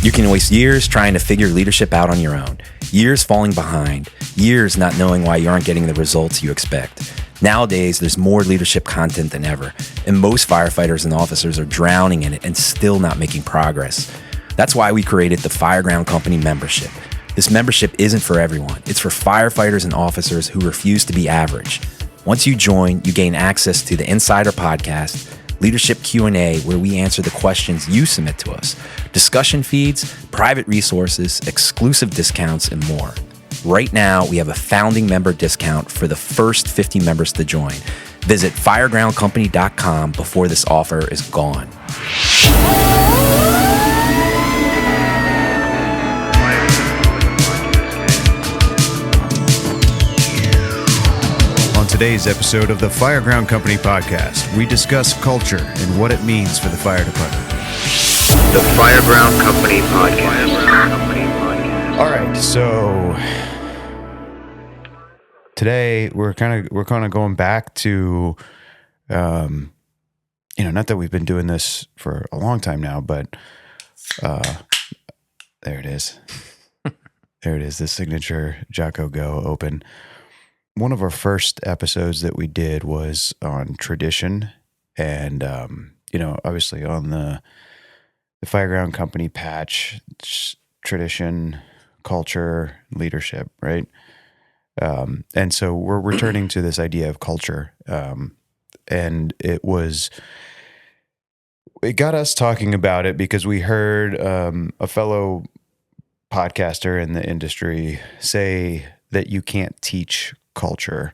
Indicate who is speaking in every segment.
Speaker 1: You can waste years trying to figure leadership out on your own, years falling behind, years not knowing why you aren't getting the results you expect. Nowadays, there's more leadership content than ever, and most firefighters and officers are drowning in it and still not making progress. That's why we created the Fireground Company membership. This membership isn't for everyone. It's for firefighters and officers who refuse to be average. Once you join, you gain access to the Insider Podcast, Leadership Q&A, where we answer the questions you submit to us, discussion feeds, private resources, exclusive discounts, and more. Right now, we have a founding member discount for the first 50 members to join. Visit firegroundcompany.com before this offer is gone.
Speaker 2: On today's episode of the Fireground Company podcast, we discuss culture and what it means for the fire department.
Speaker 3: The Fireground Company podcast.
Speaker 2: All right, so today we're kind of going back to, not that we've been doing this for a long time now, but there it is. There it is, the signature Jocko Go open. One of our first episodes that we did was on tradition and, obviously on the Fireground Company patch, tradition, culture, leadership, right? And so we're returning to this idea of culture. And it got us talking about it because we heard a fellow podcaster in the industry say that you can't teach culture.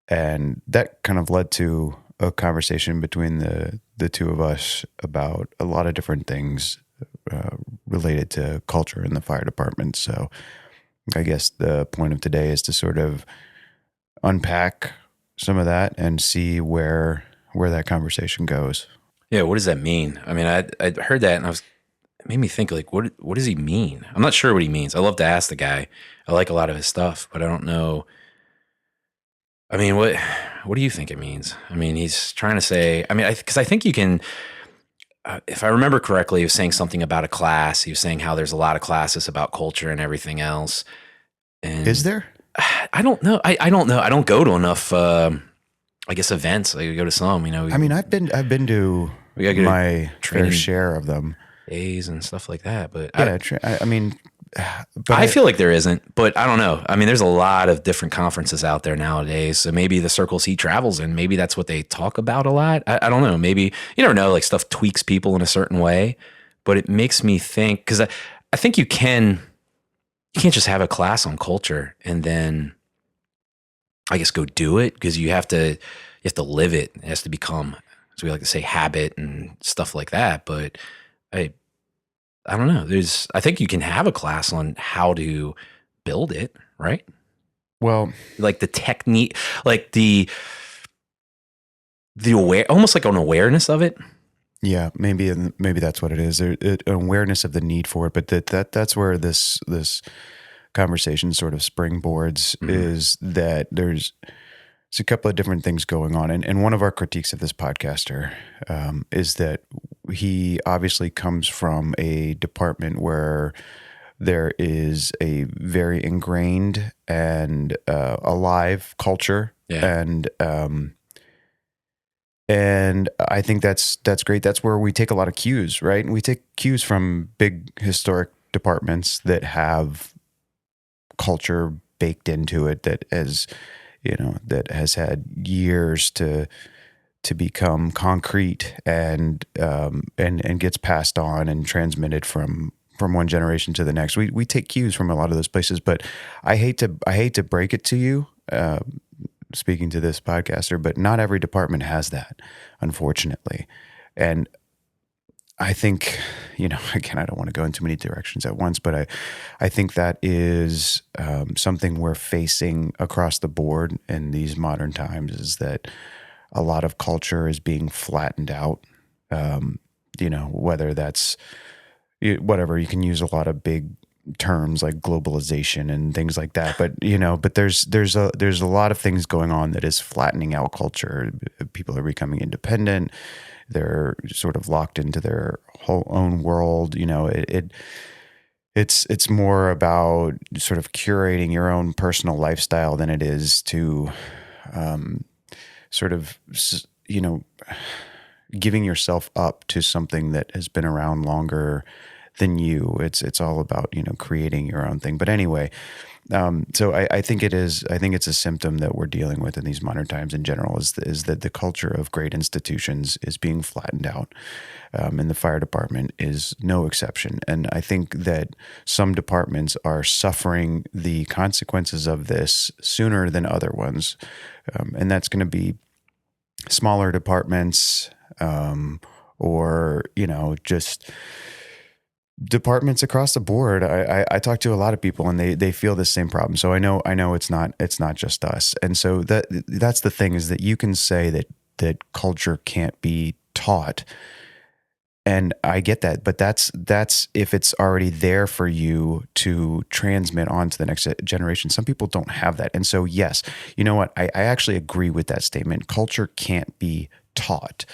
Speaker 2: And that kind of led to a conversation between the two of us about a lot of different things related to culture in the fire department. So I guess the point of today is to sort of unpack some of that and see where that conversation goes.
Speaker 1: Yeah, what does that mean? I mean, I heard that and it made me think, like, what does he mean? I'm not sure what he means. I love to ask the guy. I like a lot of his stuff, but I don't know. I mean, what do you think it means? I mean, he's trying to say, because I think you can, if I remember correctly, he was saying something about a class. He was saying how there's a lot of classes about culture and everything else. And
Speaker 2: is there?
Speaker 1: I don't know. I don't know. I don't go to enough, events. I go to some,
Speaker 2: I've been to my fair share of them.
Speaker 1: Days and stuff like that. But
Speaker 2: I
Speaker 1: feel like there isn't, but I don't know. I mean, there's a lot of different conferences out there nowadays. So maybe the circles he travels in, maybe that's what they talk about a lot. I don't know. Maybe, you never know, like stuff tweaks people in a certain way, but it makes me think, because I think you can't just have a class on culture and then I guess go do it, because you have to live it. It has to become, as we like to say, habit and stuff like that. But I don't know. I think you can have a class on how to build it, right?
Speaker 2: Well,
Speaker 1: like the technique, like the almost like an awareness of it.
Speaker 2: Yeah, maybe that's what it is. An awareness of the need for it, but that's where this conversation sort of springboards, is that there's a couple of different things going on, and one of our critiques of this podcaster is that he obviously comes from a department where there is a very ingrained and alive culture, and I think that's great. That's where we take a lot of cues, right? And we take cues from big historic departments that have culture baked into it that has had years to become concrete and gets passed on and transmitted from one generation to the next. We take cues from a lot of those places, but I hate to break it to you, speaking to this podcaster, but not every department has that, unfortunately. And I think, again, I don't want to go in too many directions at once, but I think that is something we're facing across the board in these modern times, is that a lot of culture is being flattened out. Whether that's whatever, you can use a lot of big terms like globalization and things like that, but there's a lot of things going on that is flattening out culture. People are becoming independent. They're sort of locked into their whole own world. It's more about sort of curating your own personal lifestyle than it is to sort of, giving yourself up to something that has been around longer than you. It's all about, creating your own thing. But anyway, so I think it is. I think it's a symptom that we're dealing with in these modern times in general. Is that the culture of great institutions is being flattened out, and the fire department is no exception. And I think that some departments are suffering the consequences of this sooner than other ones, and that's going to be smaller departments, or just departments across the board. I talk to a lot of people, and they feel the same problem. So I know it's not just us. And so that's the thing, is that you can say that culture can't be taught, and I get that, but that's if it's already there for you to transmit on to the next generation. Some people don't have that, and so yes, you know what? I actually agree with that statement. Culture can't be taught,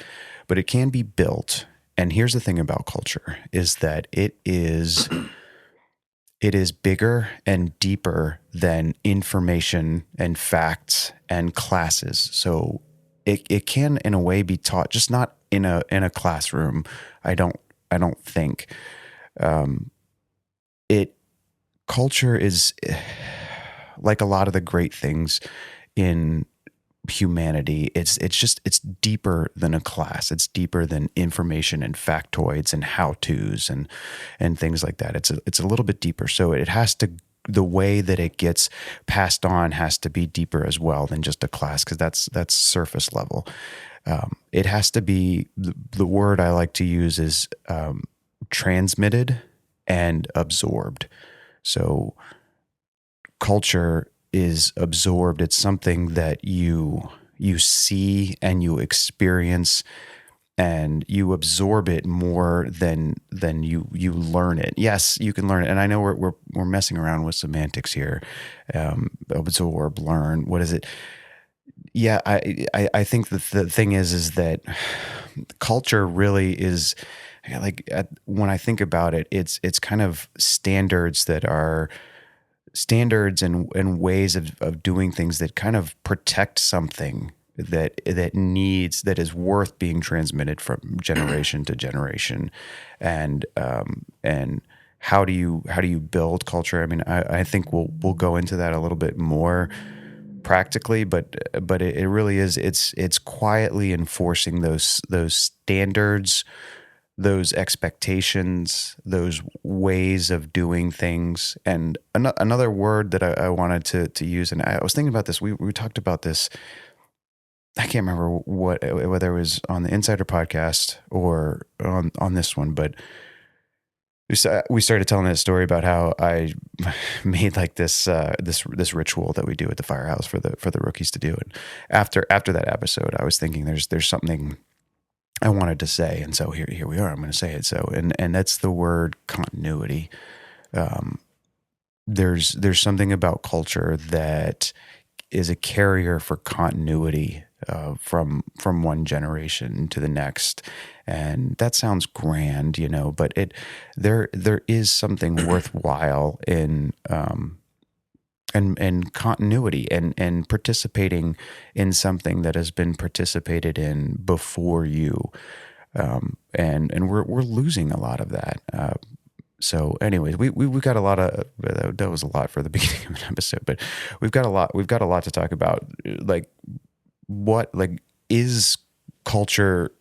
Speaker 2: but it can be built. And here's the thing about culture, is that it is bigger and deeper than information and facts and classes. So it can, in a way, be taught, just not in a classroom. I don't think. Culture is, like a lot of the great things in humanity, it's deeper than a class. It's deeper than information and factoids and how-tos and things like that. It's a little bit deeper. So it has to, the way that it gets passed on has to be deeper as well than just a class, because that's surface level. It has to be, the word I like to use is transmitted and absorbed. So culture is absorbed. It's something that you see and you experience, and you absorb it more than you learn it. Yes, you can learn it, and I know we're messing around with semantics here. Absorb, learn. What is it? Yeah, I think that the thing is that culture really is, like, when I think about it, it's kind of standards that are standards and ways of doing things that kind of protect something that is worth being transmitted from generation to generation. And how do you build culture? I mean, I think we'll go into that a little bit more practically, but it really is, it's quietly enforcing those standards, those expectations, those ways of doing things. And another word that I wanted to use, and I was thinking about this, we talked about this, I can't remember whether it was on the Insider podcast or on this one, but we started telling that story about how I made like this ritual that we do at the Firehouse for the rookies to do. And after that episode, I was thinking there's something I wanted to say, and so here we are. I'm going to say it. So, and that's the word continuity. There's something about culture that is a carrier for continuity from one generation to the next, and that sounds grand, but there is something worthwhile in and continuity and participating in something that has been participated in before you. And we're losing a lot of that. So anyways, we got a lot of, that was a lot for the beginning of an episode, but we've got a lot to talk about. Like, what is culture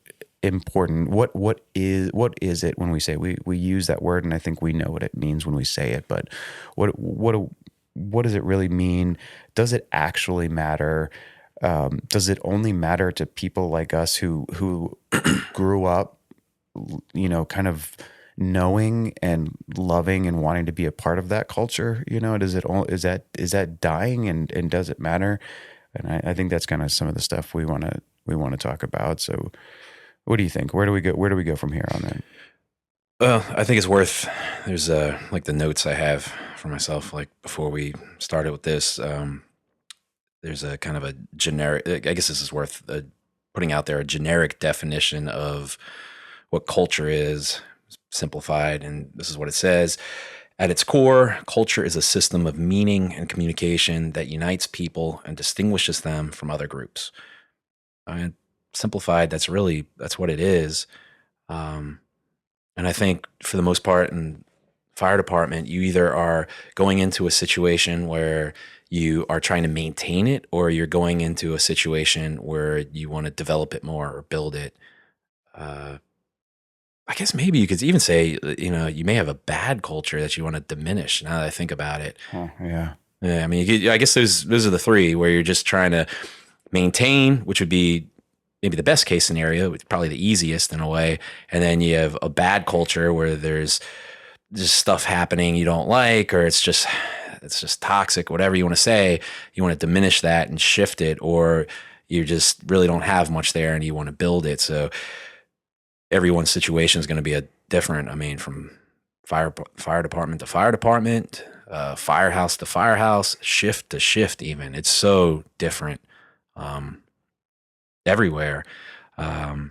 Speaker 2: important? What is it when we say, we use that word, and I think we know what it means when we say it, but what does it really mean? Does it actually matter? Does it only matter to people like us who grew up, kind of knowing and loving and wanting to be a part of that culture? Is that dying, and does it matter? And I think that's kind of some of the stuff we want to talk about. So what do you think? Where do we go from here on that?
Speaker 1: Well, I think it's worth, there's like the notes I have for myself, like before we started with this, there's a kind of a generic, I guess this is worth putting out there a generic definition of what culture is, simplified, and this is what it says. At its core, culture is a system of meaning and communication that unites people and distinguishes them from other groups. I mean, simplified, that's what it is. And I think for the most part in fire department, you either are going into a situation where you are trying to maintain it, or you're going into a situation where you want to develop it more or build it. I guess maybe you could even say, you may have a bad culture that you want to diminish. Now that I think about it,
Speaker 2: Yeah.
Speaker 1: I mean, I guess those are the three where you're just trying to maintain, which would be maybe the best case scenario, it's probably the easiest in a way. And then you have a bad culture where there's just stuff happening you don't like, or it's just toxic, whatever you want to say. You want to diminish that and shift it, or you just really don't have much there and you want to build it. So everyone's situation is going to be different. I mean, from fire department to fire department, firehouse to firehouse, shift to shift, even. It's so different everywhere. I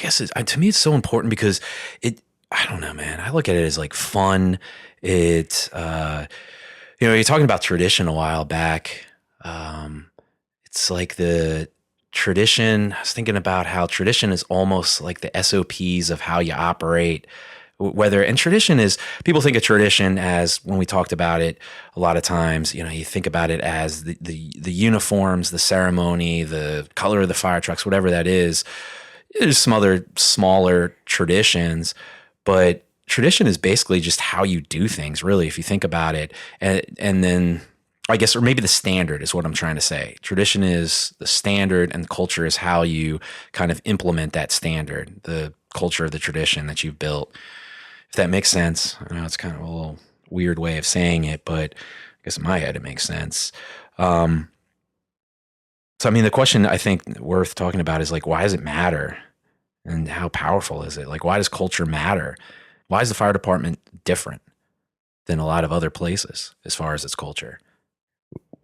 Speaker 1: guess to me, it's so important because I don't know, man. I look at it as like fun. You're talking about tradition a while back. It's like the tradition. I was thinking about how tradition is almost like the SOPs of how you operate. And tradition is, people think of tradition as, when we talked about it a lot of times, you think about it as the uniforms, the ceremony, the color of the fire trucks, whatever that is. There's some other smaller traditions, but tradition is basically just how you do things, really, if you think about it. And then I guess, or maybe the standard is what I'm trying to say. Tradition is the standard, and culture is how you kind of implement that standard, the culture of the tradition that you've built. If that makes sense. I know it's kind of a little weird way of saying it, but I guess in my head it makes sense. So, I mean, the question I think worth talking about is like, why does it matter? And how powerful is it? Like, why does culture matter? Why is the fire department different than a lot of other places as far as its culture?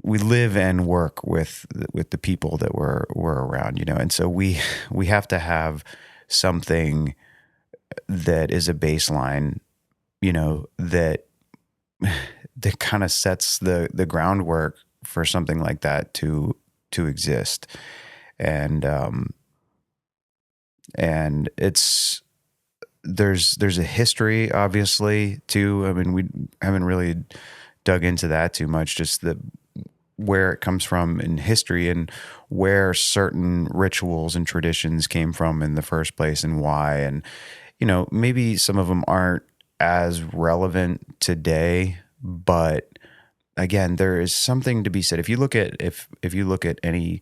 Speaker 2: We live and work with the people that we're around, and so we have to have something that is a baseline, that kind of sets the groundwork for something like that to exist. And it's, there's a history, obviously, too. I mean, we haven't really dug into that too much, just where it comes from in history and where certain rituals and traditions came from in the first place and why. And, maybe some of them aren't as relevant today, but again, there is something to be said. If you look at any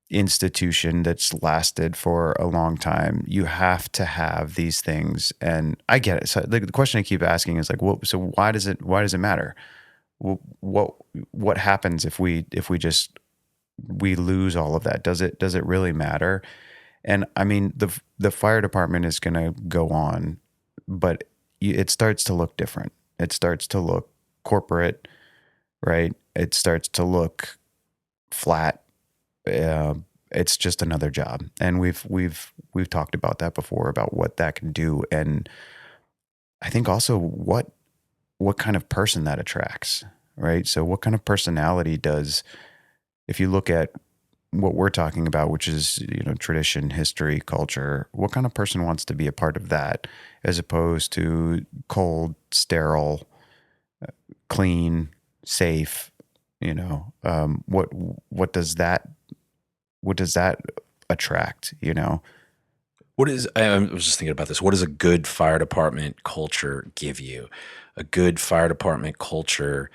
Speaker 2: institution that's lasted for a long time, you have to have these things. And I get it. So the question I keep asking is like, well, so why does it matter? What happens if we lose all of that? Does it really matter? And I mean, the fire department is going to go on, but it starts to look different. It starts to look corporate, right? It starts to look flat. It's just another job, and we've talked about that before, about what that can do, and I think also what kind of person that attracts, right? So what kind of personality does, if you look at what we're talking about, which is, tradition, history, culture, what kind of person wants to be a part of that, as opposed to cold, sterile, clean, safe, what does that attract,
Speaker 1: What is, I was just thinking about this. What does a good fire department culture give you? A good fire department culture,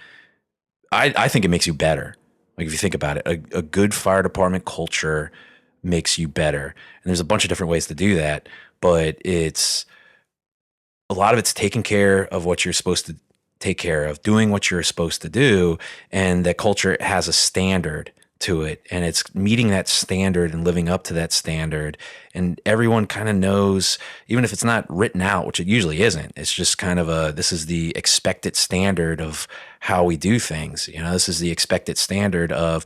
Speaker 1: I think it makes you better. Like, if you think about it, a good fire department culture makes you better. And there's a bunch of different ways to do that, but a lot of it's taking care of what you're supposed to take care of, doing what you're supposed to do. And that culture has a standard to it, and it's meeting that standard and living up to that standard. And everyone kind of knows, even if it's not written out, which it usually isn't, it's just kind of this is the expected standard of how we do things. This is the expected standard of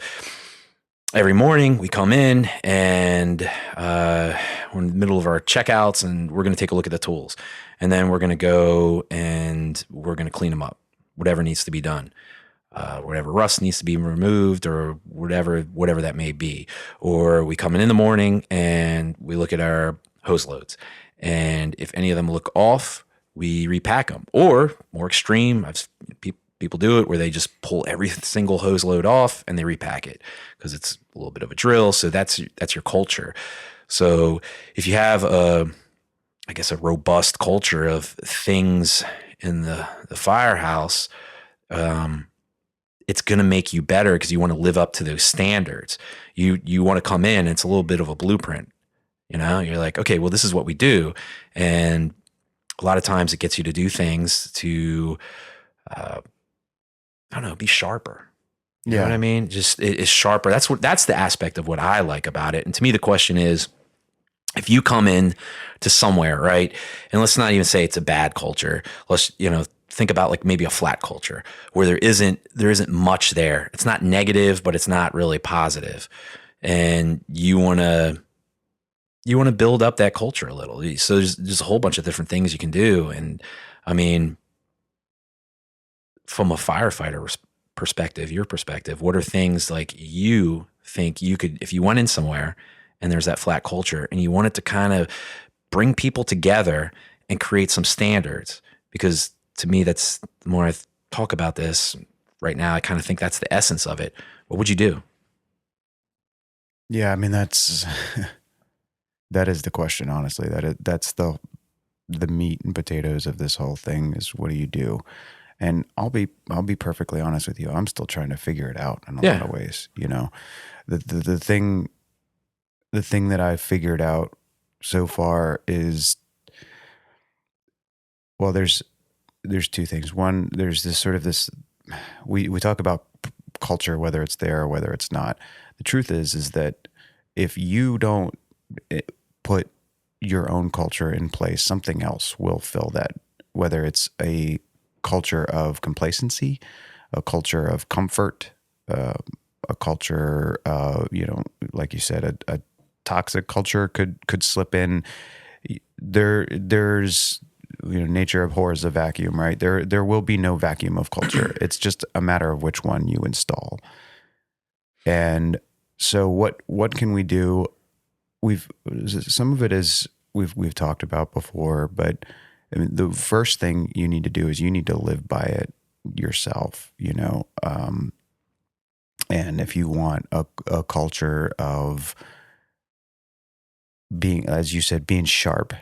Speaker 1: every morning we come in and we're in the middle of our checkouts and we're going to take a look at the tools. And then we're going to go and we're going to clean them up, whatever needs to be done. Whatever rust needs to be removed or whatever that may be. Or we come in the morning and we look at our hose loads. And if any of them look off, we repack them. Or more extreme, people do it where they just pull every single hose load off and they repack it because it's a little bit of a drill. So that's your culture. So if you have a robust culture of things in the firehouse, it's going to make you better because you want to live up to those standards. You want to come in, and it's a little bit of a blueprint. You're like, okay, well, this is what we do. And a lot of times it gets you to do things to, be sharper. You know what I mean? Just it's sharper. That's the aspect of what I like about it. And to me, the question is, if you come in to somewhere, right? And let's not even say it's a bad culture. Let's, think about like maybe a flat culture where there isn't much there. It's not negative, but it's not really positive. And you want to build up that culture a little. So there's a whole bunch of different things you can do. And I mean, from a firefighter perspective, your perspective, what are things like you think you could, if you went in somewhere and there's that flat culture and you wanted to kind of bring people together and create some standards? Because to me, that's the more I talk about this right now, I kind of think that's the essence of it. What would you do?
Speaker 2: Yeah, I mean, that is the question, honestly. That's the meat and potatoes of this whole thing is, what do you do? And I'll be perfectly honest with you. I'm still trying to figure it out in a lot of ways. The thing that I've figured out so far is, well, there's two things. One, there's this sort of this, we talk about culture, whether it's there or whether it's not. The truth is that if you don't put your own culture in place, something else will fill that, whether it's a culture of complacency, a culture of comfort, a culture, like you said, a toxic culture could slip in. There's nature abhors a vacuum, right? There will be no vacuum of culture. It's just a matter of which one you install. And so what can we do? Some of it is we've talked about before, but I mean, the first thing you need to do is you need to live by it yourself, and if you want a culture of being, as you said, being sharp,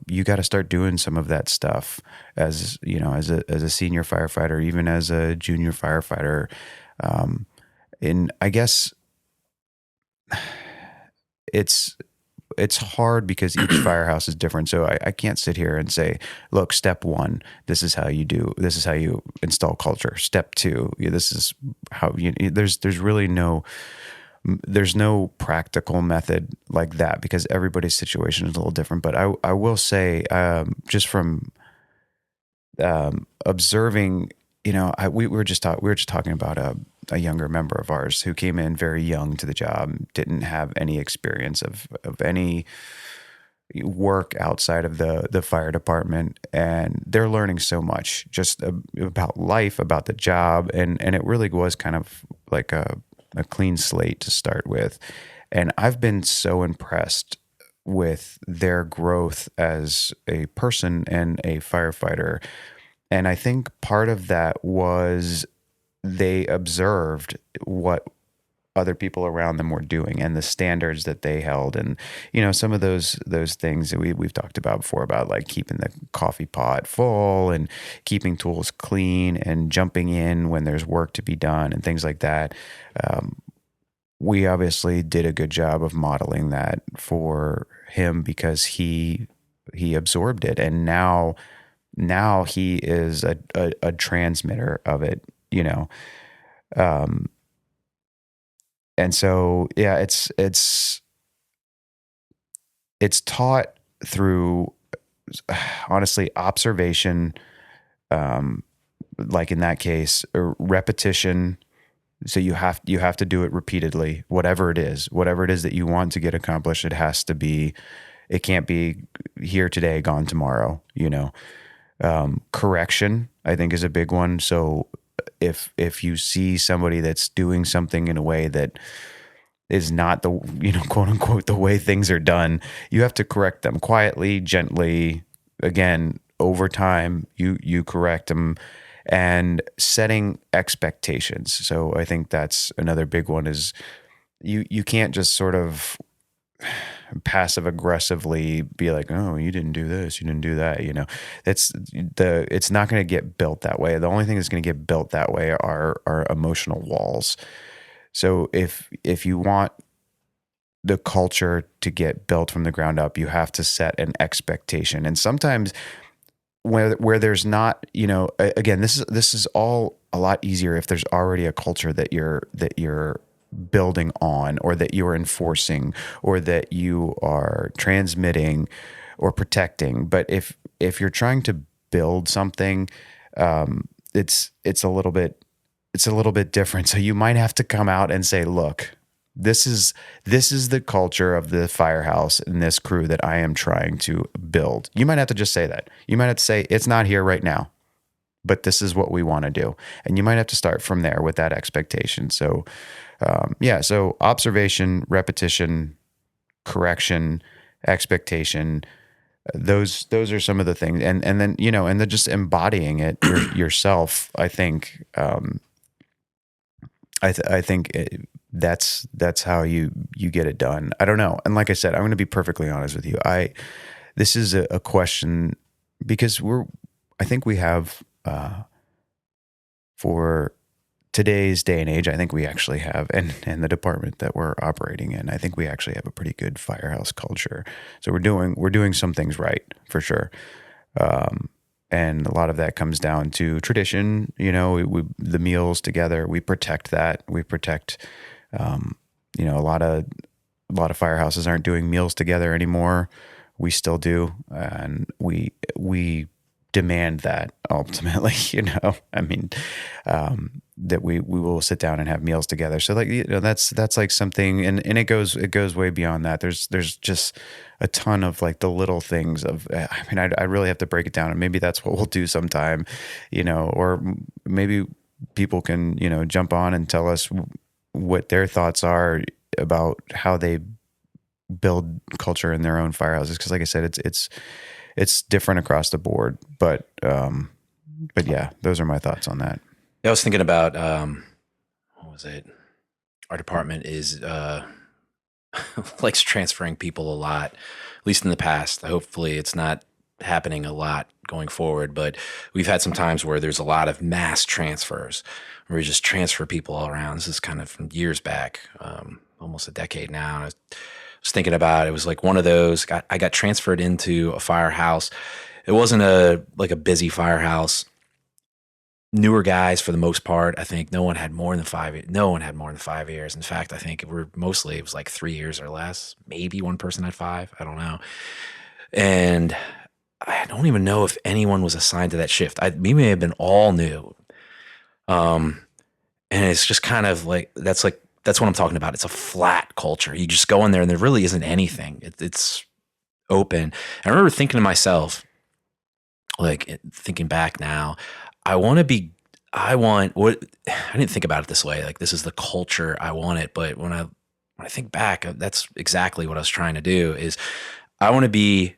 Speaker 2: you got to start doing some of that stuff as a senior firefighter, even as a junior firefighter. And I guess it's hard because each firehouse is different. So I can't sit here and say, look, step one, this is how you install culture. Step two, this is how there's really there's no practical method like that because everybody's situation is a little different. But I will say, just from observing, we were just talking about a younger member of ours who came in very young to the job, didn't have any experience of any work outside of the fire department, and they're learning so much just about life, about the job, and it really was kind of like a clean slate to start with. And I've been so impressed with their growth as a person and a firefighter. And I think part of that was they observed what other people around them were doing and the standards that they held. And, some of those things that we've talked about before, about like keeping the coffee pot full and keeping tools clean and jumping in when there's work to be done and things like that. We obviously did a good job of modeling that for him because he absorbed it. And now he is a transmitter of it, and so, yeah, it's taught through, honestly, observation, like in that case, repetition, So you have to do it repeatedly, whatever it is that you want to get accomplished. It can't be here today, gone tomorrow, correction, I think, is a big one. So if you see somebody that's doing something in a way that is not the, quote unquote, the way things are done, you have to correct them quietly, gently. Again, over time, you correct them, and setting expectations. So I think that's another big one, is you can't just sort of passive aggressively be like, oh, you didn't do this, you didn't do that. It's not going to get built that way. The only thing that's going to get built that way are emotional walls. So if you want the culture to get built from the ground up, you have to set an expectation. And sometimes where there's not, again, this is all a lot easier if there's already a culture that you're building on, or that you're enforcing, or that you are transmitting or protecting. But if you're trying to build something, it's a little bit different. So you might have to come out and say, look, this is the culture of the Firehouse and this crew that I am trying to build. You might have to just say that. You might have to say, it's not here right now, but this is what we want to do. And you might have to start from there with that expectation. So, so observation, repetition, correction, expectation, those are some of the things. And then, and then just embodying it yourself, I think, that's how you get it done. I don't know. And like I said, I'm going to be perfectly honest with you. This is a question, because I think we have, for today's day and age, I think we actually have, and the department that we're operating in, I think we actually have a pretty good Firehouse culture. So we're doing some things right, for sure. And a lot of that comes down to tradition. The meals together, we protect that. We protect, a lot of firehouses aren't doing meals together anymore. We still do, and we demand that ultimately. That we will sit down and have meals together. So that's like something, and it goes way beyond that. There's just a ton of like the little things of, I really have to break it down, and maybe that's what we'll do sometime, or maybe people can, jump on and tell us what their thoughts are about how they build culture in their own firehouses. Cause like I said, it's different across the board, but yeah, those are my thoughts on that.
Speaker 1: I was thinking about, what was it? Our department is, likes transferring people a lot, at least in the past. Hopefully it's not happening a lot going forward, but we've had some times where there's a lot of mass transfers where we just transfer people all around. This is kind of from years back, almost a decade now. And I was thinking about, it was like one of those, I got transferred into a firehouse. It wasn't a busy firehouse. Newer guys for the most part. I think no one had more than 5 years. In fact, I think it was like 3 years or less. Maybe one person had 5. I don't know. And I don't even know if anyone was assigned to that shift. We may have been all new. And it's just kind of that's what I'm talking about. It's a flat culture. You just go in there and there really isn't anything. It's open. I remember thinking to myself, thinking back now, I didn't think about it this way. Like, this is the culture I wanted. But when I think back, that's exactly what I was trying to do. Is I want to be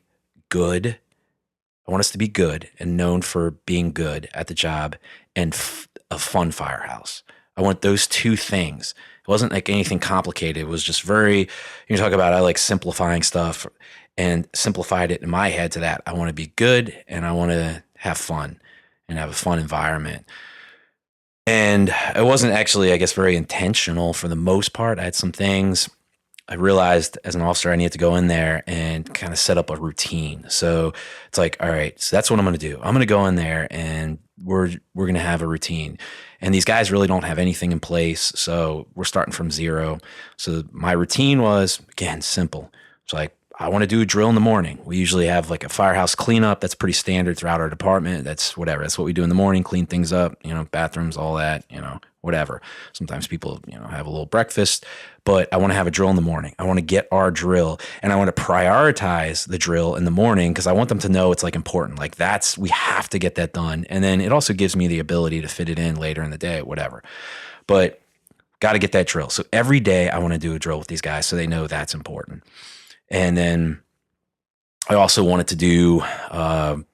Speaker 1: good. I want us to be good and known for being good at the job, and a fun firehouse. I want those two things. It wasn't like anything complicated. It was just very, you talk about, I like simplifying stuff, and simplified it in my head to that. I want to be good and I want to have fun and have a fun environment. And it wasn't actually, I guess, very intentional for the most part. I had some things I realized as an officer I needed to go in there and kind of set up a routine. So it's like, all right, so that's what I'm going to do. I'm going to go in there and we're going to have a routine. And these guys really don't have anything in place. So we're starting from zero. So my routine was, again, simple. It's like, I want to do a drill in the morning. We usually have like a firehouse cleanup. That's pretty standard throughout our department. That's whatever. That's what we do in the morning, clean things up, bathrooms, all that, whatever. Sometimes people, have a little breakfast, but I want to have a drill in the morning. I want to get our drill, and I want to prioritize the drill in the morning because I want them to know it's like important. Like we have to get that done. And then it also gives me the ability to fit it in later in the day, whatever. But got to get that drill. So every day I want to do a drill with these guys so they know that's important. And then I also wanted to do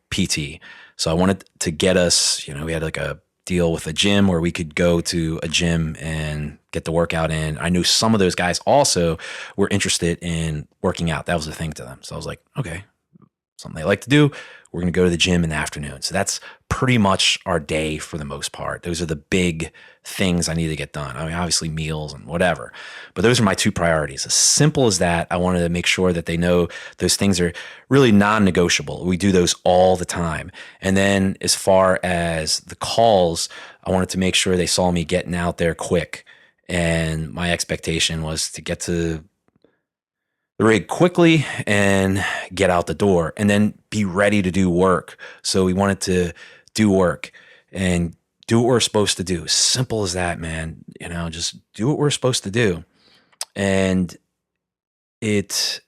Speaker 1: PT. So I wanted to get us, we had like a deal with a gym where we could go to a gym and get the workout in. I knew some of those guys also were interested in working out. That was the thing to them. So I was like, okay, something they like to do. We're going to go to the gym in the afternoon. So that's pretty much our day for the most part. Those are the big things I need to get done. I mean, obviously meals and whatever, but those are my two priorities. As simple as that, I wanted to make sure that they know those things are really non-negotiable. We do those all the time. And then as far as the calls, I wanted to make sure they saw me getting out there quick. And my expectation was to get to the rig quickly and get out the door and then be ready to do work. So we wanted to do work and do what we're supposed to do. Simple as that, man. Just do what we're supposed to do. And it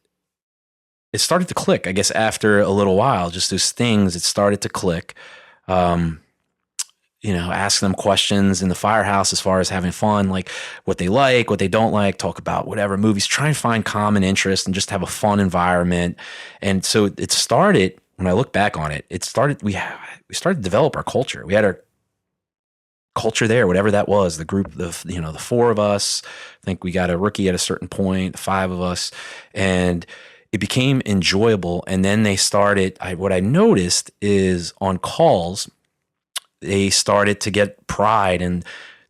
Speaker 1: started to click, I guess, after a little while, just those things, it started to click. Ask them questions in the firehouse as far as having fun, like what they like, what they don't like, talk about whatever movies, try and find common interest and just have a fun environment. And so it started, when I look back on it, we started to develop our culture. We had our culture there, whatever that was, the group, the four of us. I think we got a rookie at a certain point, the five of us, and it became enjoyable. And then they started, what I noticed is on calls, they started to get pride in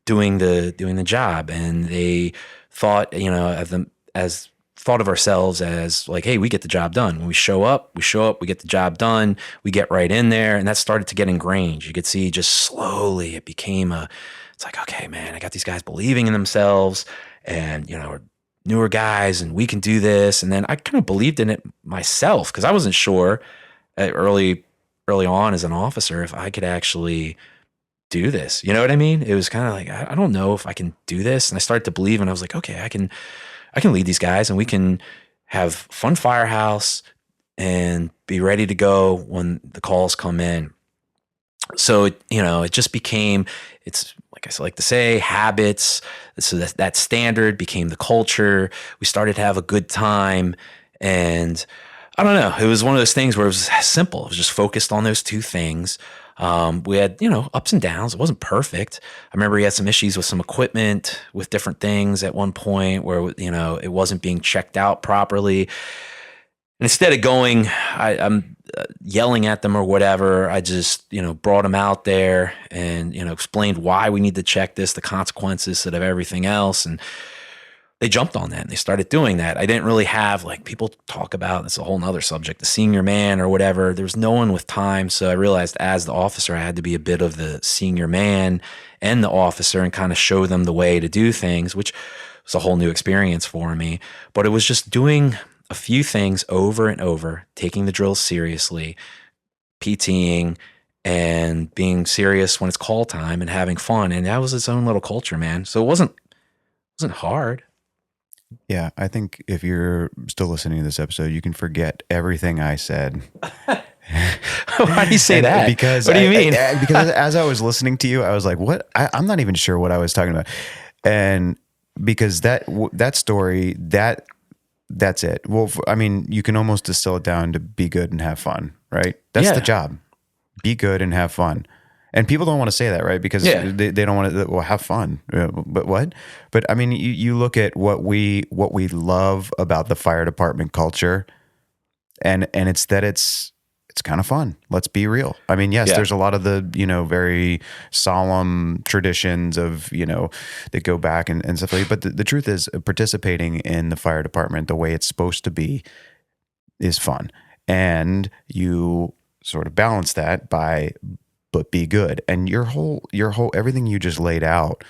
Speaker 1: doing the job, and they thought, thought of ourselves as like, hey, we get the job done. When we show up, we get the job done, we get right in there, and that started to get ingrained. You could see just slowly it became it's like, okay, man, I got these guys believing in themselves, and we're newer guys, and we can do this. And then I kind of believed in it myself because I wasn't sure early on as an officer if I could actually do this. You know what I mean? It was kind of like, I don't know if I can do this. And I started to believe, and I was like, okay, I can lead these guys, and we can have fun firehouse and be ready to go when the calls come in. So it just became, it's like I like to say, habits. So that standard became the culture. We started to have a good time, and I don't know. It was one of those things where it was simple. It was just focused on those two things. We had, ups and downs. It wasn't perfect. I remember we had some issues with some equipment, with different things at one point where, it wasn't being checked out properly. And instead of going, I'm yelling at them or whatever, I just, brought them out there and, explained why we need to check this, the consequences of everything else. And they jumped on that and they started doing that. I didn't really have, like, people talk about, it's a whole nother subject, the senior man or whatever. There was no one with time. So I realized as the officer, I had to be a bit of the senior man and the officer and kind of show them the way to do things, which was a whole new experience for me. But it was just doing a few things over and over, taking the drills seriously, PTing, and being serious when it's call time and having fun. And that was its own little culture, man. So it wasn't hard.
Speaker 2: Yeah, I think if you're still listening to this episode, you can forget everything I said.
Speaker 1: Why do you say that?
Speaker 2: Because
Speaker 1: what do you mean?
Speaker 2: Because as I was listening to you, I was like, "What?" I'm not even sure what I was talking about. And because that story, that's it. Well, I mean, you can almost distill it down to be good and have fun, right? That's the job. Be good and have fun. And people don't want to say that, right? Because they don't want to, have fun. But what? But I mean, you look at what we love about the fire department culture, and it's that it's kind of fun. Let's be real. I mean, yes, there's a lot of the, very solemn traditions of, that go back and stuff like that. But the truth is, participating in the fire department the way it's supposed to be is fun. And you sort of balance that but be good. And your whole everything you just laid out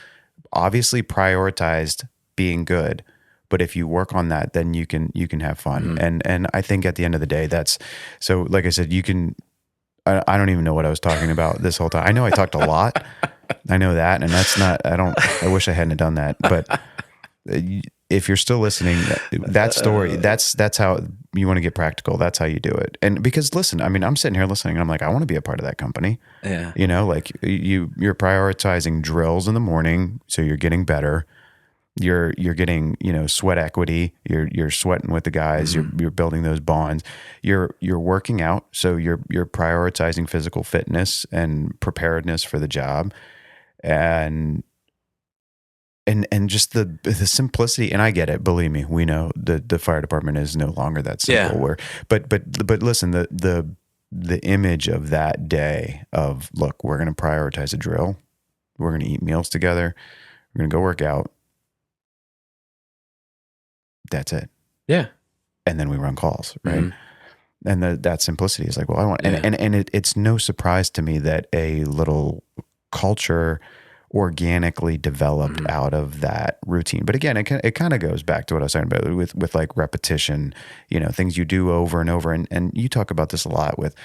Speaker 2: obviously prioritized being good. But if you work on that, then you can have fun. Mm-hmm. And I think at the end of the day, that's so. Like I said, you can. I don't even know what I was talking about this whole time. I know I talked a lot, I know that. And that's not, I wish I hadn't done that. But if you're still listening, that story, that's how you want to get practical. That's how you do it. And because listen, I mean, I'm sitting here listening and I'm like, I want to be a part of that company.
Speaker 1: Yeah.
Speaker 2: You know, like you're prioritizing drills in the morning. So you're getting better. You're getting, sweat equity. You're sweating with the guys.
Speaker 1: Mm-hmm.
Speaker 2: You're building those bonds. You're working out. So you're prioritizing physical fitness and preparedness for the job. And just the simplicity, and I get it. Believe me, we know the fire department is no longer that simple.
Speaker 1: Yeah.
Speaker 2: But listen, the image of that day of, look, we're going to prioritize a drill. We're going to eat meals together. We're going to go work out. That's it.
Speaker 1: Yeah.
Speaker 2: And then we run calls, right?
Speaker 1: Mm-hmm.
Speaker 2: And that simplicity is like, well, I want, and it's no surprise to me that a little culture organically developed out of that routine. But again, it kind of goes back to what I was talking about with like repetition, things you do over and over. And you talk about this a lot with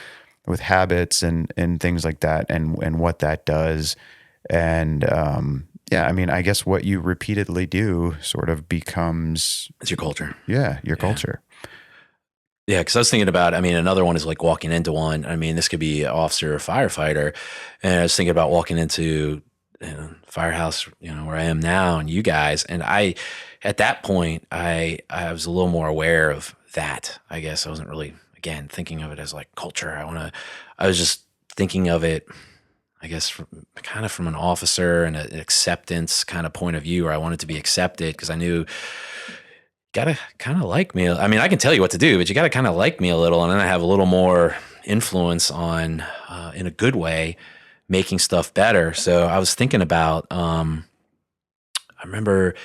Speaker 2: habits and things like that and what that does. And, yeah, I mean, I guess what you repeatedly do sort of becomes...
Speaker 1: It's your culture.
Speaker 2: Yeah, your culture.
Speaker 1: Yeah, because I was thinking about, another one is like walking into one. This could be officer or firefighter. And I was thinking about walking into Firehouse, where I am now, and you guys. And at that point, I was a little more aware of that. I guess I wasn't really, again, thinking of it as like culture. I was just thinking of it, I guess, from an officer and an acceptance kind of point of view, where I wanted to be accepted because I knew you gotta kind of like me. I can tell you what to do, but you gotta kind of like me a little, and then I have a little more influence on, in a good way, making stuff better. So I was thinking about, I remember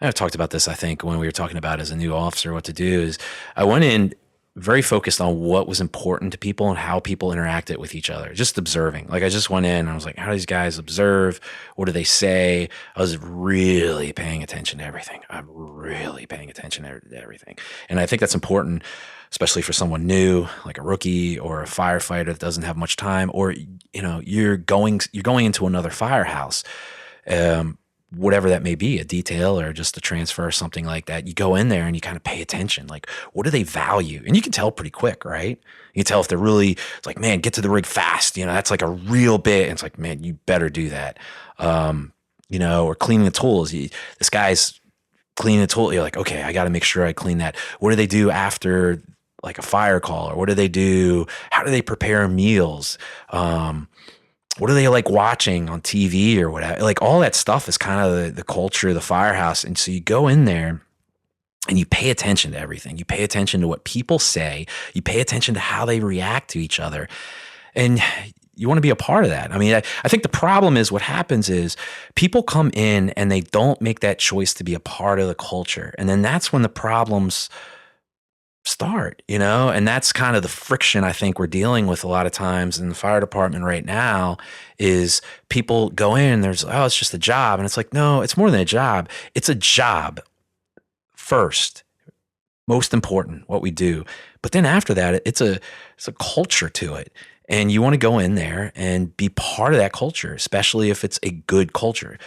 Speaker 1: I've talked about this, I think, when we were talking about as a new officer, what to do is I went in very focused on what was important to people and how people interacted with each other, just observing. Like I just went in and I was like, how do these guys observe? What do they say? I was really paying attention to everything. I'm really paying attention to everything. And I think that's important, especially for someone new, like a rookie or a firefighter that doesn't have much time, or, you're going into another firehouse. Whatever that may be, a detail or just a transfer or something like that, you go in there and you kind of pay attention. Like, what do they value? And you can tell pretty quick, right? You can tell if they're really, it's like, man, get to the rig fast. That's like a real bit. And it's like, man, you better do that. Or cleaning the tools. This guy's cleaning the tool. You're like, okay, I got to make sure I clean that. What do they do after like a fire call? Or what do they do? How do they prepare meals? What are they like watching on TV or whatever? Like all that stuff is kind of the culture of the firehouse. And so you go in there and you pay attention to everything. You pay attention to what people say. You pay attention to how they react to each other. And you want to be a part of that. I think the problem is what happens is people come in and they don't make that choice to be a part of the culture. And then that's when the problems start, and that's kind of the friction I think we're dealing with a lot of times in the fire department right now is people go in, it's just a job. And it's like, no, it's more than a job. It's a job first, most important, what we do. But then after that, it's a culture to it. And you want to go in there and be part of that culture, especially if it's a good culture.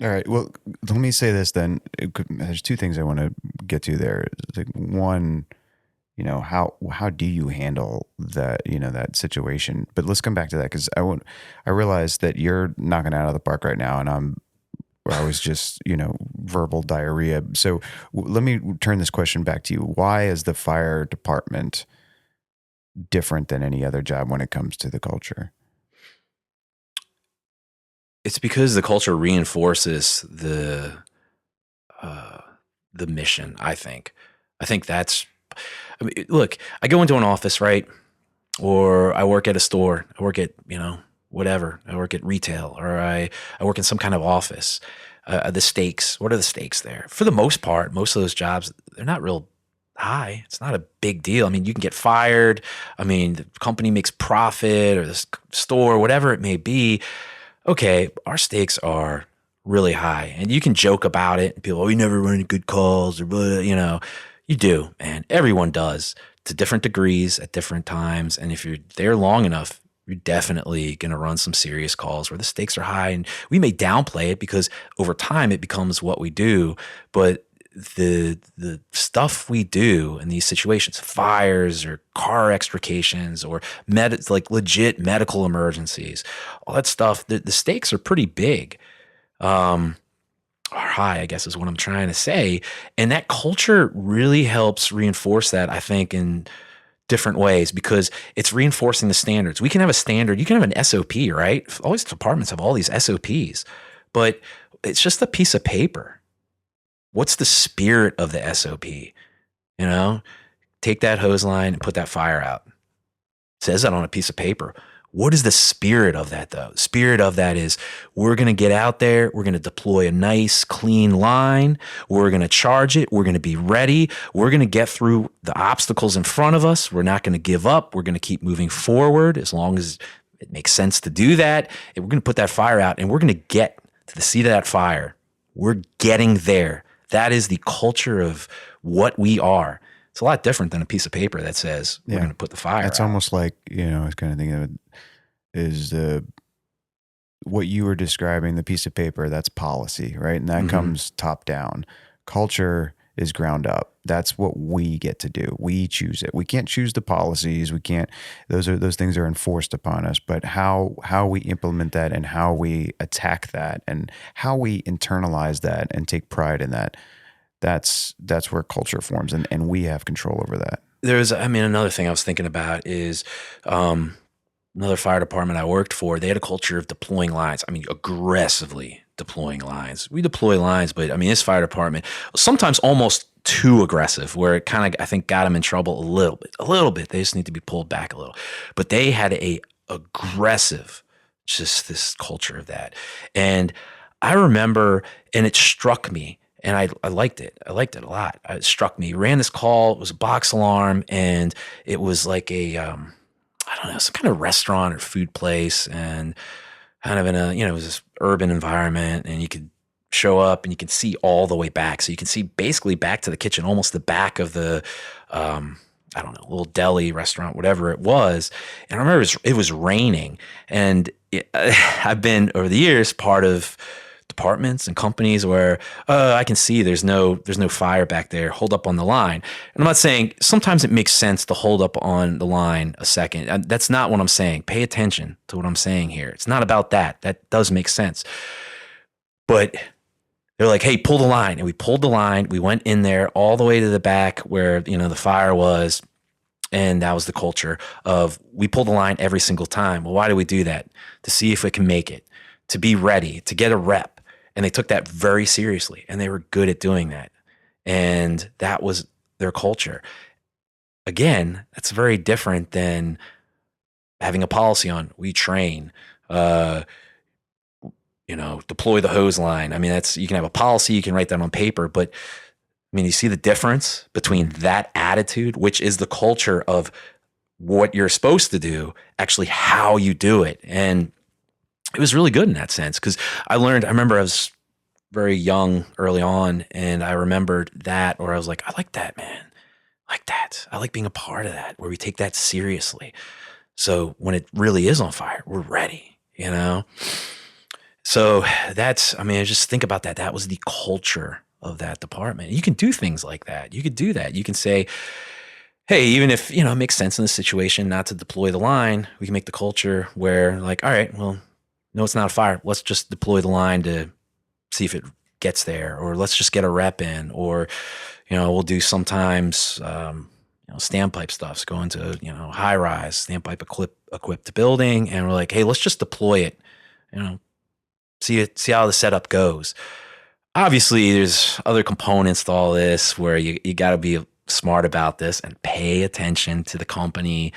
Speaker 2: All right. Well, let me say this then. There's two things I want to get to there. One, how do you handle that, that situation? But let's come back to that because I realize that you're knocking it out of the park right now, and I was just, verbal diarrhea. So let me turn this question back to you. Why is the fire department different than any other job when it comes to the culture?
Speaker 1: It's because the culture reinforces the mission, I think. I think that's, look, I go into an office, right? Or I work at a store. I work at, whatever. I work at retail, or I work in some kind of office. The stakes, what are the stakes there? For the most part, most of those jobs, they're not real high. It's not a big deal. You can get fired. The company makes profit, or the store, whatever it may be. Okay, our stakes are really high, and you can joke about it. People, you never run any good calls, or you do, and everyone does to different degrees at different times. And if you're there long enough, you're definitely going to run some serious calls where the stakes are high, and we may downplay it because over time it becomes what we do. But the stuff we do in these situations, fires or car extrications or like legit medical emergencies, all that stuff, the stakes are pretty big. Or high, I guess is what I'm trying to say. And that culture really helps reinforce that, I think, in different ways, because it's reinforcing the standards. We can have a standard, you can have an SOP, right? All these departments have all these SOPs, but it's just a piece of paper. What's the spirit of the SOP? You know, take that hose line and put that fire out. It says that on a piece of paper. What is the spirit of that, though? The spirit of that is we're going to get out there. We're going to deploy a nice, clean line. We're going to charge it. We're going to be ready. We're going to get through the obstacles in front of us. We're not going to give up. We're going to keep moving forward as long as it makes sense to do that. And we're going to put that fire out, and we're going to get to the seat of that fire. We're getting there. That is the culture of what we are. It's a lot different than a piece of paper that says we're going to put the fire
Speaker 2: It's
Speaker 1: out.
Speaker 2: almost like, I was kind of thinking of it is what you were describing, the piece of paper, that's policy, right? And that comes top down. Culture is ground up. That's what we get to do. We choose it. We can't choose the policies. We can't, those things are enforced upon us, but how we implement that and how we attack that and how we internalize that and take pride in that, that's where culture forms, and we have control over that.
Speaker 1: Another thing I was thinking about is another fire department I worked for. They had a culture of deploying lines. Aggressively deploying lines. We deploy lines, but this fire department, sometimes almost too aggressive, where it kind of, I think, got them in trouble a little bit. They just need to be pulled back a little. But they had a aggressive, just this culture of that. And I remember, and it struck me, and I liked it. I liked it a lot. It struck me. Ran this call. It was a box alarm, and it was like a, I don't know, some kind of restaurant or food place, and kind of in a, it was this urban environment, and you could show up and you can see all the way back. So you can see basically back to the kitchen, almost the back of the, I don't know, little deli restaurant, whatever it was. And I remember it was raining, and I've been over the years part of departments and companies where I can see there's no fire back there, hold up on the line. And I'm not saying, sometimes it makes sense to hold up on the line a second. That's not what I'm saying. Pay attention to what I'm saying here. It's not about that. That does make sense. But they're like, hey, pull the line. And we pulled the line. We went in there all the way to the back where, the fire was. And that was the culture of, we pull the line every single time. Well, why do we do that? To see if we can make it, to be ready, to get a rep. And they took that very seriously, and they were good at doing that. And that was their culture. Again, that's very different than having a policy on, we train, deploy the hose line. You can have a policy, you can write that on paper, but you see the difference between that attitude, which is the culture of what you're supposed to do, actually how you do it. And it was really good in that sense, because I remember I was very young early on, and I remembered that, where I was like, I like that, man. I like that. I like being a part of that, where we take that seriously. So when it really is on fire, we're ready, So that's, I just think about that. That was the culture of that department. You can do things like that. You could do that. You can say, hey, even if, it makes sense in the situation not to deploy the line, we can make the culture where, like, all right, well, no, it's not a fire. Let's just deploy the line to see if it gets there, or let's just get a rep in, or, we'll do sometimes, standpipe stuffs, go into, high rise, standpipe equipped building. And we're like, hey, let's just deploy it, see how the setup goes. Obviously there's other components to all this where you got to be smart about this and pay attention to the company,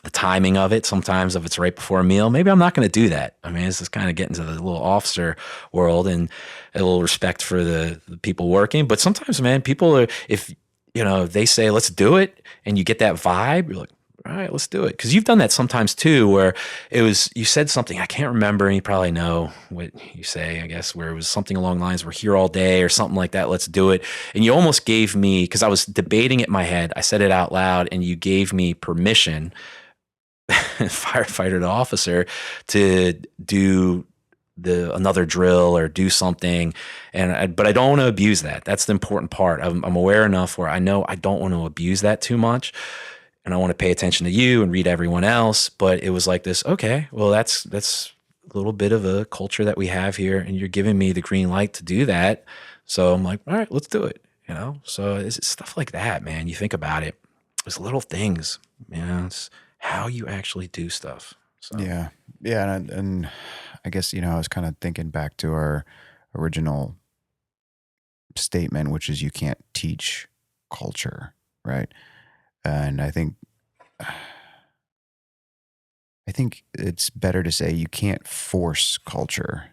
Speaker 1: the timing of it. Sometimes if it's right before a meal, maybe I'm not going to do that. This is kind of getting to the little officer world, and a little respect for the people working. But sometimes, man, people are, if, they say, let's do it, and you get that vibe, you're like, all right, let's do it. Because you've done that sometimes too, where you said something, I can't remember, and you probably know what you say, I guess, where it was something along the lines, we're here all day or something like that, let's do it. And you almost gave me, because I was debating it in my head, I said it out loud, and you gave me permission firefighter to officer to do another drill or do something. But I don't want to abuse that. That's the important part. I'm aware enough where I know I don't want to abuse that too much. And I want to pay attention to you and read everyone else. But it was like this, okay, well, that's a little bit of a culture that we have here. And you're giving me the green light to do that. So I'm like, all right, let's do it. So it's stuff like that, man. You think about it. It's little things, it's how you actually do stuff. So.
Speaker 2: Yeah. And I guess, I was kind of thinking back to our original statement, which is you can't teach culture, right? And I think it's better to say you can't force culture.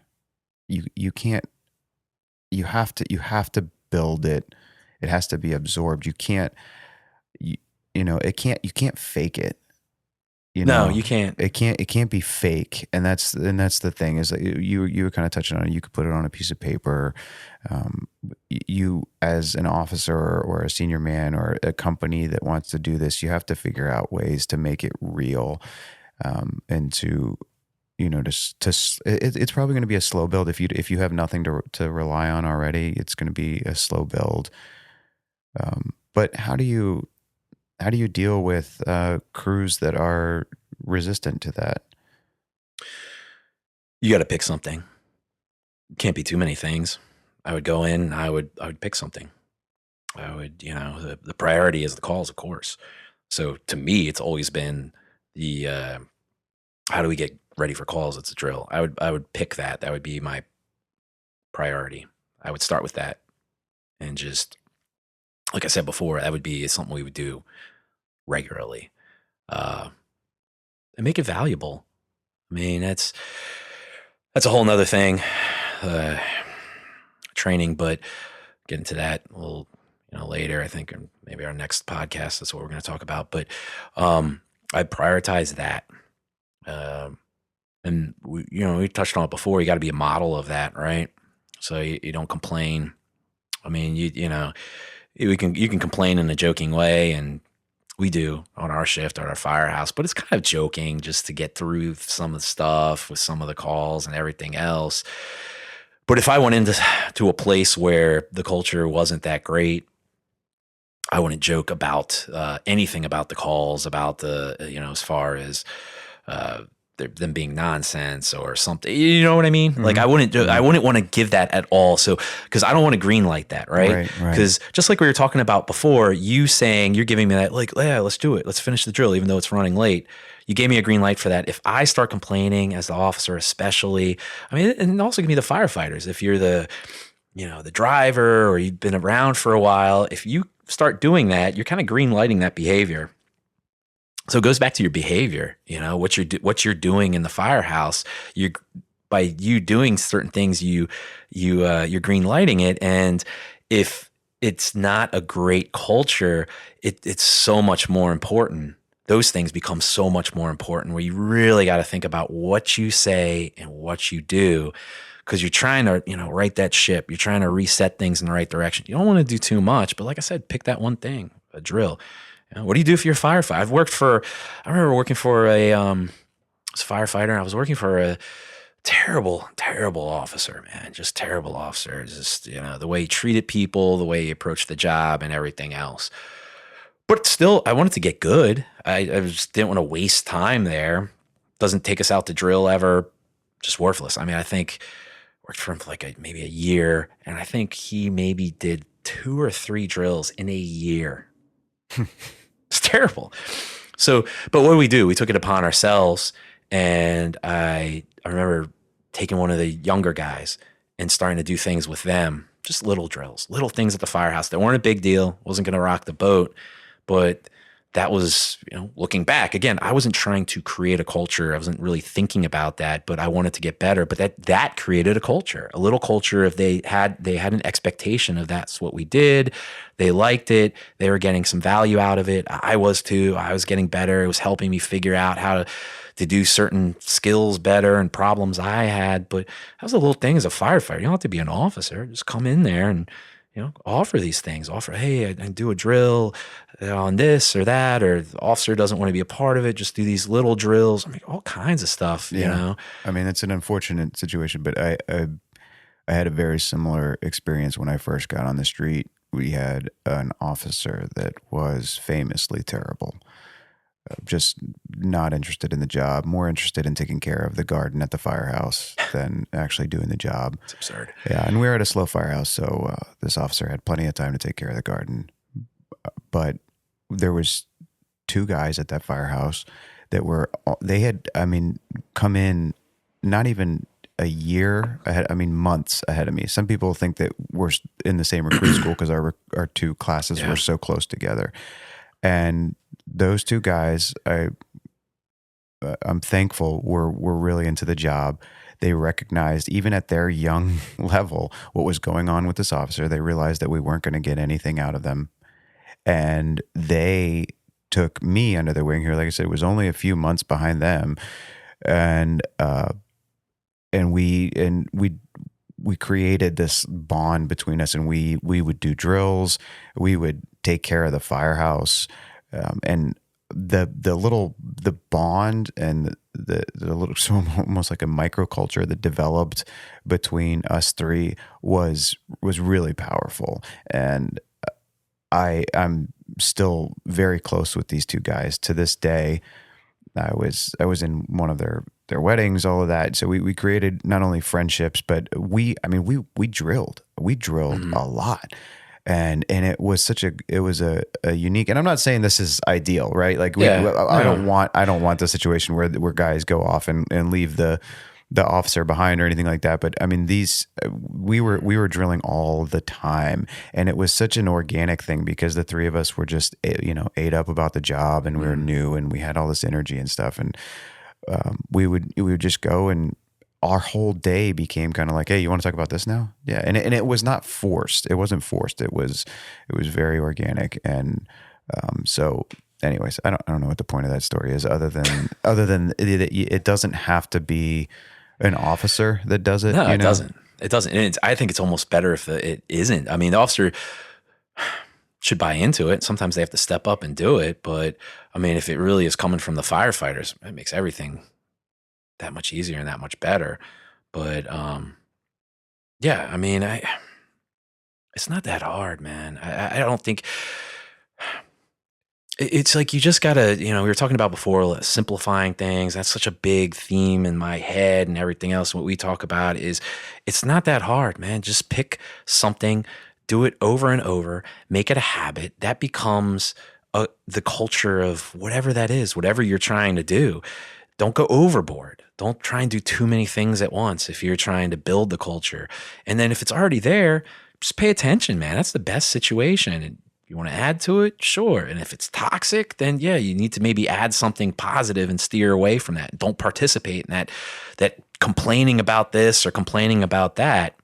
Speaker 2: You can't, you have to build it. It has to be absorbed. You can't, you can't fake it.
Speaker 1: No, you can't.
Speaker 2: It can't be fake. And that's the thing is that you were kind of touching on it. You could put it on a piece of paper. You as an officer or a senior man or a company that wants to do this, you have to figure out ways to make it real. And to, it's probably going to be a slow build. If you have nothing to rely on already, it's going to be a slow build. But how do you deal with crews that are resistant to that?
Speaker 1: You got to pick something. Can't be too many things. I would go in. I would pick something. I would, the priority is the calls, of course. So to me, it's always been the how do we get ready for calls? It's a drill. I would pick that. That would be my priority. I would start with that, and just like I said before, that would be something we would do regularly, and make it valuable. I mean, that's a whole nother thing, training, but get into that a little, later, I think, or maybe our next podcast, that's what we're going to talk about. But, I prioritize that. And we touched on it before. You got to be a model of that, right? So you don't complain. I mean, you can complain in a joking way, and we do on our shift at our firehouse, but it's kind of joking just to get through some of the stuff with some of the calls and everything else. But if I went into a place where the culture wasn't that great, I wouldn't joke about anything about the calls, about the, as far as them being nonsense or something. You know what I mean? Mm-hmm. Like I wouldn't want to give that at all. So, because I don't want to green light that, right? Because just like we were talking about before, you saying you're giving me that, like, yeah, let's do it. Let's finish the drill, even though it's running late. You gave me a green light for that. If I start complaining as the officer, especially, I mean, and also give me the firefighters. If you're the driver or you've been around for a while, if you start doing that, you're kind of green lighting that behavior. So it goes back to your behavior, what you're doing in the firehouse. By you doing certain things, you're green lighting it. And if it's not a great culture, it's so much more important. Those things become so much more important, where you really got to think about what you say and what you do, because you're trying to, right that ship. You're trying to reset things in the right direction. You don't want to do too much, but like I said, pick that one thing, a drill. What do you do if you're a firefighter? I remember working for a firefighter. I was working for a terrible, terrible officer, man. Just terrible officer. Just, the way he treated people, the way he approached the job and everything else. But still, I wanted to get good. I just didn't want to waste time there. Doesn't take us out to drill ever. Just worthless. I mean, I think worked for him for maybe a year, and I think he maybe did 2 or 3 drills in a year. It's terrible. So, but what do? We took it upon ourselves, and I remember taking one of the younger guys and starting to do things with them, just little drills, little things at the firehouse that weren't a big deal, wasn't going to rock the boat, but that was, looking back, again, I wasn't trying to create a culture. I wasn't really thinking about that, but I wanted to get better. But that created a culture, a little culture. If they had an expectation of that's what we did, they liked it, they were getting some value out of it. I was too. I was getting better. It was helping me figure out how to do certain skills better and problems I had. But that was a little thing as a firefighter. You don't have to be an officer. Just come in there and, offer these things. Offer, hey, I do a drill on this or that, or the officer doesn't want to be a part of it. Just do these little drills. I mean, all kinds of stuff.
Speaker 2: Yeah. I mean, it's an unfortunate situation, but I had a very similar experience when I first got on the street. We had an officer that was famously terrible. Just not interested in the job, more interested in taking care of the garden at the firehouse than actually doing the job.
Speaker 1: It's absurd.
Speaker 2: Yeah, and we were at a slow firehouse, so this officer had plenty of time to take care of the garden. But there was two guys at that firehouse that come in not even a year ahead, months ahead of me. Some people think that we're in the same recruit school because our two classes were so close together. And those two guys, I'm thankful were really into the job. They recognized, even at their young level, what was going on with this officer. They realized that we weren't going to get anything out of them. And they took me under their wing here. Like I said, it was only a few months behind them. And we created this bond between us, and we would do drills. We would take care of the firehouse, and the bond and the little, so almost like a microculture that developed between us three was really powerful. And I'm still very close with these two guys to this day. I was in one of their weddings, all of that. So we created not only friendships, but we drilled a lot. And it was a unique, and I'm not saying this is ideal, right? Like I don't want the situation where guys go off and leave the officer behind or anything like that. But I mean, we were drilling all the time, and it was such an organic thing because the three of us were just, ate up about the job, and we were new, and we had all this energy and stuff. And we would just go, and our whole day became kind of like, hey, you want to talk about this now? Yeah. And it was not forced. It wasn't forced. It was very organic. And so anyways, I don't know what the point of that story is other than it doesn't have to be an officer that does it.
Speaker 1: No, it doesn't. It doesn't. And I think it's almost better if it isn't. I mean, the officer should buy into it. Sometimes they have to step up and do it. But I mean, if it really is coming from the firefighters, it makes everything that much easier and that much better. But yeah, I mean, it's not that hard, man. I don't think it's like you just gotta, we were talking about before, simplifying things. That's such a big theme in my head and everything else. What we talk about is it's not that hard, man. Just pick something, do it over and over, make it a habit. That becomes the culture of whatever that is, whatever you're trying to do. Don't go overboard. Don't try and do too many things at once if you're trying to build the culture. And then if it's already there, just pay attention, man. That's the best situation. And you want to add to it? Sure. And if it's toxic, then yeah, you need to maybe add something positive and steer away from that. Don't participate in that complaining about this or complaining about that.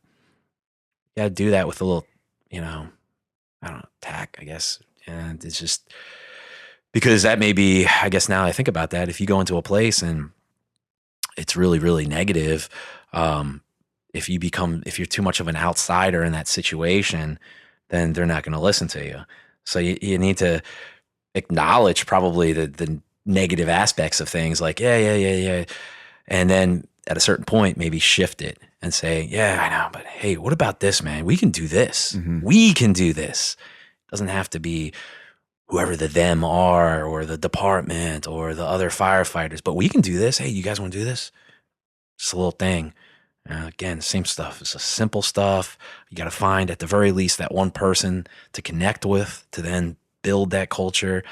Speaker 1: You got to do that with a little, I don't know, tact, I guess. And it's just because that may be, I guess now I think about that, if you go into a place and it's really, really negative, if you're too much of an outsider in that situation, then they're not going to listen to you. So you need to acknowledge probably the negative aspects of things, like, yeah. And then at a certain point, maybe shift it and say, yeah, I know, but hey, what about this, man? We can do this. Mm-hmm. We can do this. It doesn't have to be whoever the them are or the department or the other firefighters, but we can do this. Hey, you guys want to do this? Just a little thing. Again, same stuff. It's a simple stuff. You got to find at the very least that one person to connect with to then build that culture.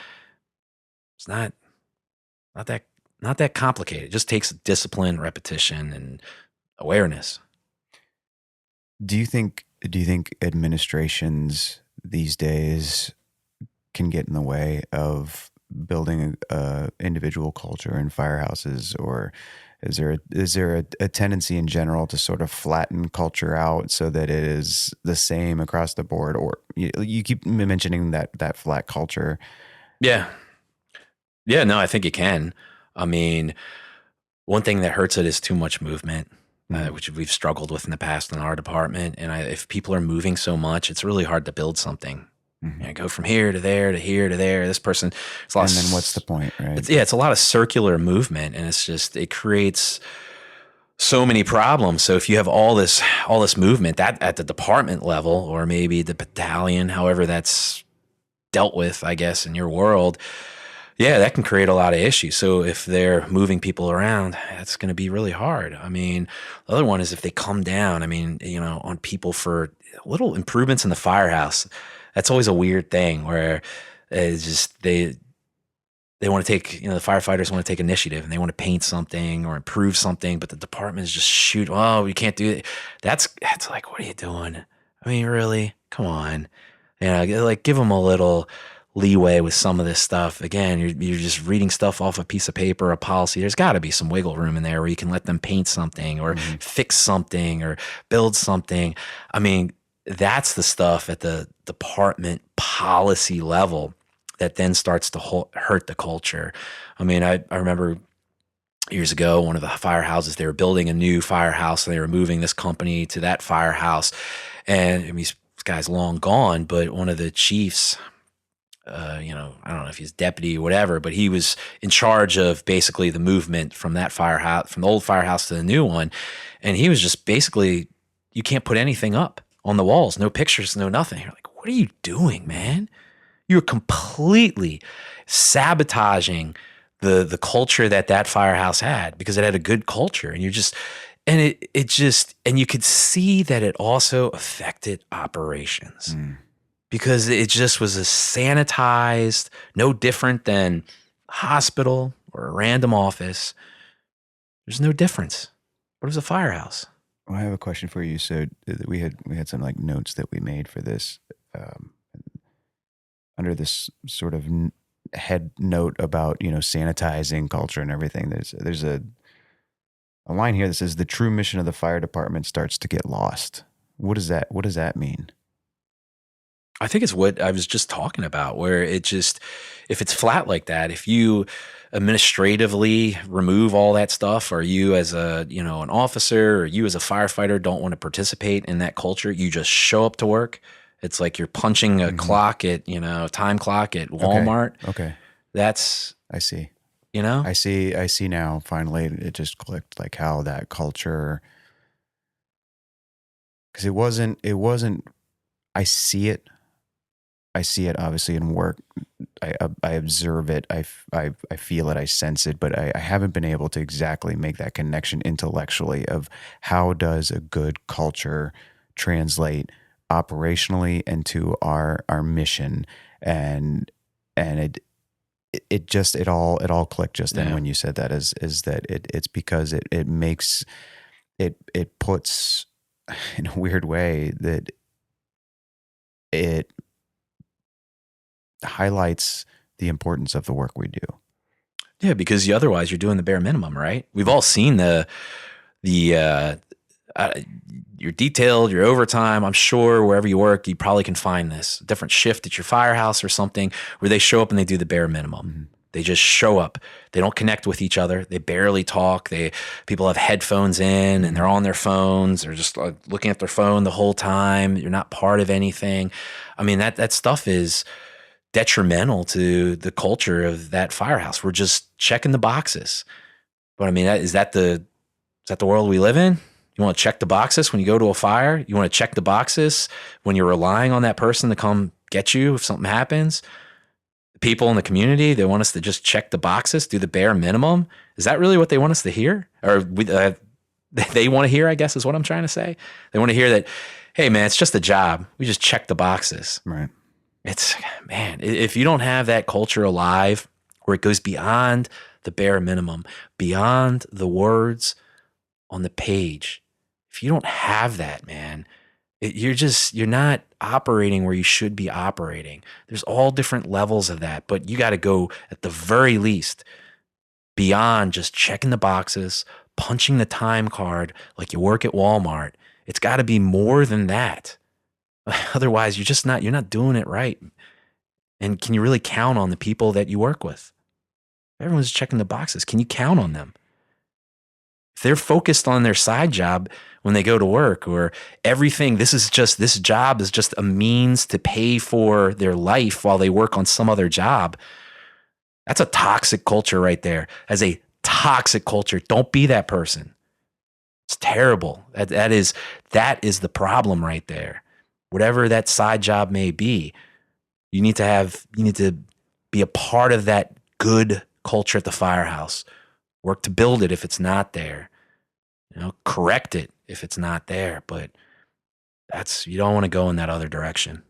Speaker 1: It's not that complicated. It just takes discipline, repetition, and awareness.
Speaker 2: Do you think administrations these days can get in the way of building a individual culture in firehouses, or is there a tendency in general to sort of flatten culture out so that it is the same across the board? Or you keep mentioning that flat culture.
Speaker 1: Yeah. No, I think it can. I mean, one thing that hurts it is too much movement. which we've struggled with in the past in our department. And if people are moving so much, it's really hard to build something. Go from here to there to here to there. This person, it's a lot.
Speaker 2: And then what's the point, right?
Speaker 1: It's a lot of circular movement, and it creates so many problems. So if you have all this movement that at the department level, or maybe the battalion, however that's dealt with, I guess, in your world, that can create a lot of issues. So if they're moving people around, that's going to be really hard. I mean, the other one is if they come down, on people for little improvements in the firehouse. That's always a weird thing where it's just they want to take, the firefighters want to take initiative and they want to paint something or improve something, but the department is just shoot. Oh, you can't do it. That's like, what are you doing? I mean, really? Come on. Like give them a little leeway with some of this stuff. Again, you're just reading stuff off a piece of paper, a policy. There's got to be some wiggle room in there where you can let them paint something or fix something or build something. I mean, that's the stuff at the department policy level that then starts to hurt the culture. I mean, I remember years ago, one of the firehouses, they were building a new firehouse and they were moving this company to that firehouse. And this guy's long gone, but one of the chiefs, I don't know if he's deputy or whatever, but he was in charge of basically the movement from that firehouse, from the old firehouse to the new one. And he was just basically, you can't put anything up on the walls, no pictures, no nothing. You're like, what are you doing, man? You're completely sabotaging the culture that firehouse had, because it had a good culture, and and you could see that it also affected operations because it just was a sanitized, no different than a hospital or a random office. There's no difference, but it was a firehouse.
Speaker 2: Well, I have a question for you. So we had some like notes that we made for this. Under this sort of head note about, sanitizing culture and everything, there's a line here that says the true mission of the fire department starts to get lost. What does that mean?
Speaker 1: I think it's what I was just talking about, where if it's flat like that, if you administratively remove all that stuff, or you as an officer, or you as a firefighter don't want to participate in that culture, you just show up to work. It's like you're punching a clock at, time clock at Walmart.
Speaker 2: Okay. I see. I see now, finally, it just clicked, like how that culture, because it wasn't, I see it obviously in work. I observe it. I feel it. I sense it, but I haven't been able to exactly make that connection intellectually of how does a good culture translate operationally into our mission, and it all clicked just then when you said that is that it's because it makes it puts, in a weird way, that it highlights the importance of the work we do.
Speaker 1: Yeah, because otherwise you're doing the bare minimum, right? We've all seen you're detailed, your overtime. I'm sure wherever you work, you probably can find this different shift at your firehouse or something where they show up and they do the bare minimum. Mm-hmm. They just show up. They don't connect with each other. They barely talk. People have headphones in and they're on their phones. They're just looking at their phone the whole time. You're not part of anything. I mean, that stuff is detrimental to the culture of that firehouse. We're just checking the boxes. But I mean, is that the world we live in? You want to check the boxes when you go to a fire? You want to check the boxes when you're relying on that person to come get you if something happens? The people in the community, they want us to just check the boxes, do the bare minimum. Is that really what they want us to hear? Or they want to hear, I guess is what I'm trying to say. They want to hear that, hey, man, it's just a job. We just check the boxes.
Speaker 2: Right.
Speaker 1: If you don't have that culture alive where it goes beyond the bare minimum, beyond the words on the page, if you don't have that, man, you're not operating where you should be operating. There's all different levels of that, but you got to go at the very least beyond just checking the boxes, punching the time card like you work at Walmart. It's got to be more than that. Otherwise, you're not doing it right. And can you really count on the people that you work with? Everyone's checking the boxes. Can you count on them? If they're focused on their side job when they go to work, or everything, this job is just a means to pay for their life while they work on some other job. That's a toxic culture right there. As a toxic culture, don't be that person. It's terrible. That is the problem right there. Whatever that side job may be, you need to be a part of that good culture at the Firehouse. Work to build it if it's not there. Correct it if it's not there. But you don't want to go in that other direction.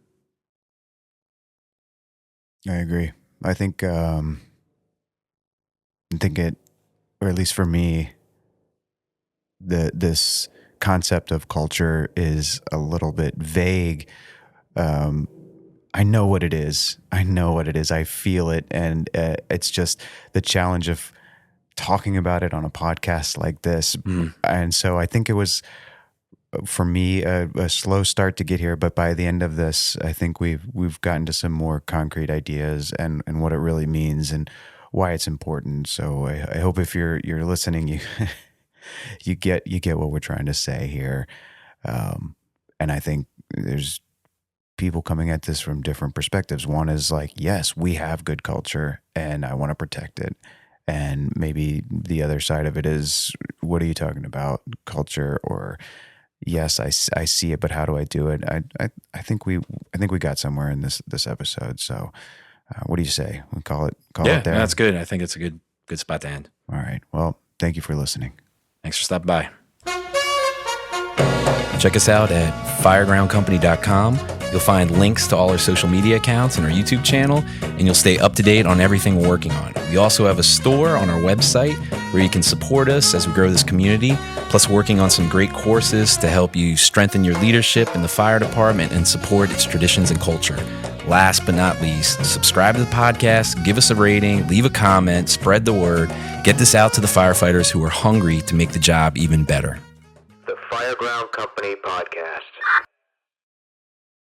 Speaker 2: I agree. I think it, or at least for me, this concept of culture is a little bit vague. I know what it is. I feel it. And it's just the challenge of talking about it on a podcast like this. And so I think it was, for me, a slow start to get here. But by the end of this, I think we've gotten to some more concrete ideas and what it really means and why it's important. So I hope if you're listening, you get what we're trying to say here. And I think there's people coming at this from different perspectives. One is like, yes, we have good culture and I want to protect it. And maybe the other side of it is, what are you talking about? Culture, or yes, I see it, but how do I do it? I think we got somewhere in this episode. So what do you say? We call it there?
Speaker 1: Yeah, that's good. I think it's a good spot to end.
Speaker 2: All right. Well, thank you for listening.
Speaker 1: Thanks for stopping by. Check us out at firegroundcompany.com. You'll find links to all our social media accounts and our YouTube channel, and you'll stay up to date on everything we're working on. We also have a store on our website where you can support us as we grow this community, plus working on some great courses to help you strengthen your leadership in the fire department and support its traditions and culture. Last but not least, subscribe to the podcast, give us a rating, leave a comment, spread the word, get this out to the firefighters who are hungry to make the job even better.
Speaker 3: The Fireground Company Podcast.